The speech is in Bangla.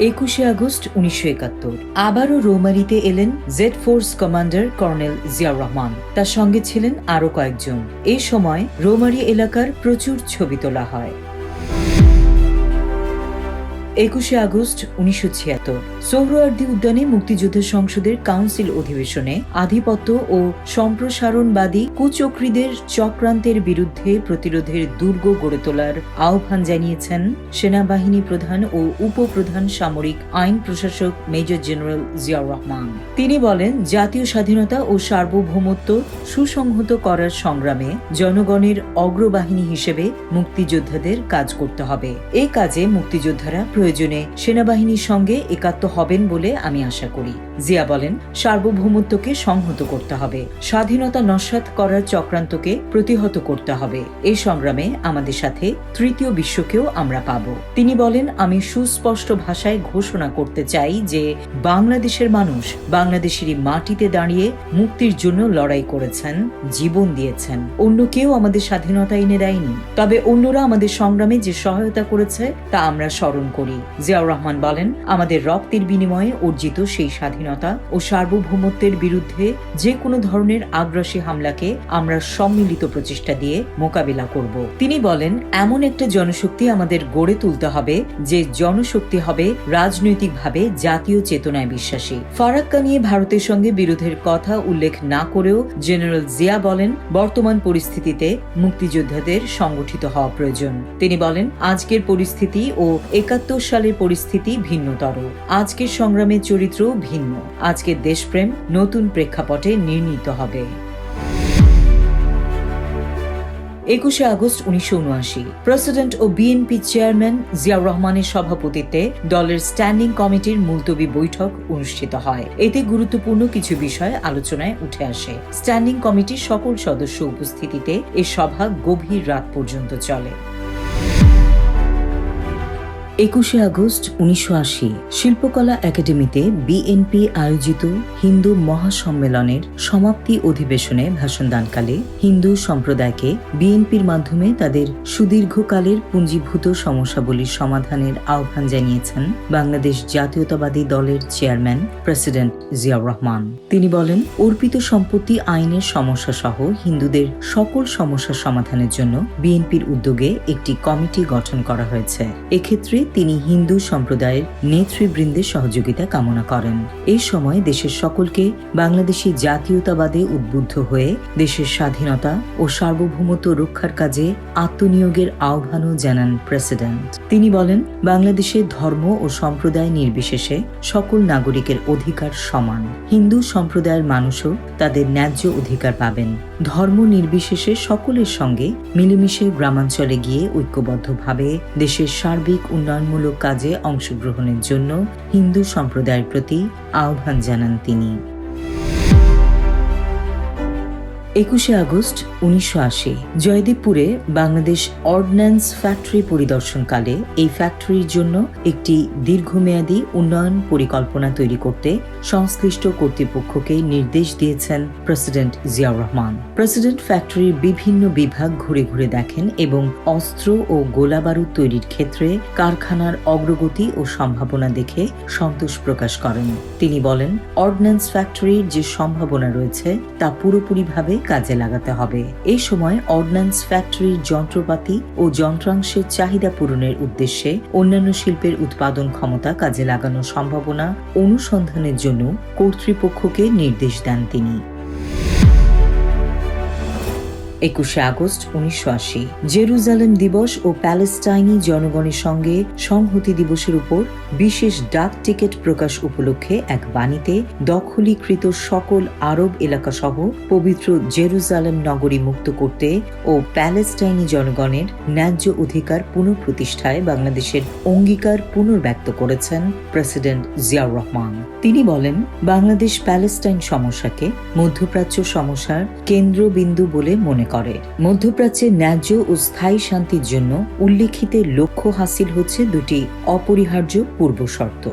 21 আগস্ট 1971 আবারও রৌমারীতে এলেন Z force commander colonel Ziaur Rahman. তার সঙ্গে ছিলেন আরও কয়েকজন। এ সময় রৌমারী এলাকার প্রচুর ছবি তোলা হয়। 21 আগস্ট 1976 সোহরাওয়ার্দী উদ্যানে মুক্তিযুদ্ধ সংসদের কাউন্সিল অধিবেশনে আধিপত্য ও সম্প্রসারণবাদী কুচক্রীদের চক্রান্তের বিরুদ্ধে প্রতিরোধের দুর্গ গড়ে তোলার আহ্বান জানিয়েছেন সেনাবাহিনী প্রধান ও উপপ্রধান সামরিক আইন প্রশাসক মেজর জেনারেল জিয়াউর রহমান। তিনি বলেন, জাতীয় স্বাধীনতা ও সার্বভৌমত্ব সুসংহত করার সংগ্রামে জনগণের অগ্রবাহিনী হিসেবে মুক্তিযোদ্ধাদের কাজ করতে হবে। এই কাজে মুক্তিযোদ্ধারা প্রয়োজনে সেনাবাহিনীর সঙ্গে একাত্ম হবেন বলে আমি আশা করি। জিয়া বলেন, সার্বভৌমত্বকে সংহত করতে হবে, স্বাধীনতা নস্যাৎ করার চক্রান্তকে প্রতিহত করতে হবে। এই সংগ্রামে আমাদের সাথে তৃতীয় বিশ্বকেও আমরা পাব। তিনি বলেন, আমি সুস্পষ্ট ভাষায় ঘোষণা করতে চাই যে বাংলাদেশের মানুষ বাংলাদেশেরই মাটিতে দাঁড়িয়ে মুক্তির জন্য লড়াই করেছেন, জীবন দিয়েছেন। অন্য কেউ আমাদের স্বাধীনতা এনে দেয়নি, তবে অন্যরা আমাদের সংগ্রামে যে সহায়তা করেছে তা আমরা স্মরণ করি। জিয়াউর রহমান বলেন, আমাদের রক্তের বিনিময়ে অর্জিত সেই স্বাধীনতা ও সার্বভৌমত্বের বিরুদ্ধে যে কোনো ধরনের আগ্রাসী হামলাকে আমরা সম্মিলিত প্রচেষ্টা দিয়ে মোকাবিলা করব। তিনি বলেন, এমন একটা জনশক্তি আমাদের গড়ে তুলতে হবে যে জনশক্তি হবে রাজনৈতিকভাবে জাতীয় চেতনায় বিশ্বাসী। ফারাক্কা নিয়ে ভারতের সঙ্গে বিরোধের কথা উল্লেখ না করেও জেনারেল জিয়া বলেন, বর্তমান পরিস্থিতিতে মুক্তিযোদ্ধাদের সংগঠিত হওয়া প্রয়োজন। তিনি বলেন, আজকের পরিস্থিতি ও 71 সালের পরিস্থিতি ভিন্নতর। আজকের সংগ্রামের চরিত্র ভিন্ন। আজকের দেশপ্রেম নতুন প্রেক্ষাপটে নির্মিত হবে। 21 আগস্ট 1979 প্রেসিডেন্ট ও বিএনপি চেয়ারম্যান জিয়াউর রহমানের সভাপতিত্বে দলের স্ট্যান্ডিং কমিটির মুলতবি বৈঠক অনুষ্ঠিত হয়। এতে গুরুত্বপূর্ণ কিছু বিষয় আলোচনায় উঠে আসে। স্ট্যান্ডিং কমিটির সকল সদস্য উপস্থিতিতে এ সভা গভীর রাত পর্যন্ত চলে। 21 আগস্ট 1980 শিল্পকলা একাডেমিতে বিএনপি আয়োজিত হিন্দু মহাসম্মেলনের সমাপ্তি অধিবেশনে ভাষণ দানকালে হিন্দু সম্প্রদায়কে বিএনপির মাধ্যমে তাদের সুদীর্ঘকালের পুঞ্জীভূত সমস্যাবলীর সমাধানের আহ্বান জানিয়েছেন বাংলাদেশ জাতীয়তাবাদী দলের চেয়ারম্যান প্রেসিডেন্ট জিয়াউর রহমান। তিনি বলেন, অর্পিত সম্পত্তি আইনের সমস্যা সহ হিন্দুদের সকল সমস্যা সমাধানের জন্য বিএনপির উদ্যোগে একটি কমিটি গঠন করা হয়েছে। এক্ষেত্রে তিনি হিন্দু সম্প্রদায়ের নেতৃবৃন্দের সহযোগিতা কামনা করেন। এই সময় দেশের সকলকে বাংলাদেশি জাতীয়তাবাদে উদ্বুদ্ধ হয়ে দেশের স্বাধীনতা ও সার্বভৌমত্ব রক্ষার কাজে আত্মনিয়োগের আহ্বানও জানান প্রেসিডেন্ট। তিনি বলেন, বাংলাদেশের ধর্ম ও সম্প্রদায় নির্বিশেষে সকল নাগরিকের অধিকার সমান। হিন্দু সম্প্রদায়ের মানুষও তাদের ন্যায্য অধিকার পাবেন। ধর্ম নির্বিশেষে সকলের সঙ্গে মিলেমিশে গ্রামাঞ্চলে গিয়ে ঐক্যবদ্ধভাবে দেশের সার্বিক উন্নয়নমূলক কাজে অংশগ্রহণের জন্য হিন্দু সম্প্রদায়ের প্রতি আহ্বান জানান তিনি। 21 আগস্ট 1980 জয়দেবপুরে বাংলাদেশ অর্ডিন্যান্স ফ্যাক্টরি পরিদর্শনকালে এই ফ্যাক্টরির জন্য একটি দীর্ঘমেয়াদী উন্নয়ন পরিকল্পনা তৈরি করতে সংশ্লিষ্ট কর্তৃপক্ষকে নির্দেশ দিয়েছেন প্রেসিডেন্ট জিয়াউর রহমান। প্রেসিডেন্ট ফ্যাক্টরির বিভিন্ন বিভাগ ঘুরে ঘুরে দেখেন এবং অস্ত্র ও গোলাবারুদ তৈরির ক্ষেত্রে কারখানার অগ্রগতি ও সম্ভাবনা দেখে সন্তোষ প্রকাশ করেন। তিনি বলেন, অর্ডিন্যান্স ফ্যাক্টরির যে সম্ভাবনা রয়েছে তা পুরোপুরিভাবে কাজে লাগাতে হবে। এই সময় অর্ডিন্যান্স ফ্যাক্টরির যন্ত্রপাতি ও যন্ত্রাংশের চাহিদা পূরণের উদ্দেশ্যে অন্যান্য শিল্পের উৎপাদন ক্ষমতা কাজে লাগানোর সম্ভাবনা অনুসন্ধানের জন্য কর্তৃপক্ষকে নির্দেশ দেন তিনি। 21 আগস্ট 1980 জেরুজালেম দিবস ও প্যালেস্টাইনি জনগণের সঙ্গে সংহতি দিবসের উপর বিশেষ ডাক টিকিট প্রকাশ উপলক্ষে এক বাণীতে দখলীকৃত সকল আরব এলাকা সহ পবিত্র জেরুজালেম নগরী মুক্ত করতে ও প্যালেস্টাইনি জনগণের ন্যায্য অধিকার পুনঃপ্রতিষ্ঠায় বাংলাদেশের অঙ্গীকার পুনর্ব্যক্ত করেছেন প্রেসিডেন্ট জিয়াউর রহমান। তিনি বলেন, বাংলাদেশ প্যালেস্টাইন সমস্যাকে মধ্যপ্রাচ্য সমস্যার কেন্দ্রবিন্দু বলে মনে করে। মধ্যপ্রাচ্যের ন্যায্য ও স্থায়ী শান্তির জন্য উল্লেখিত লক্ষ্য হাসিল হচ্ছে দুটি অপরিহার্য পূর্বশর্ত।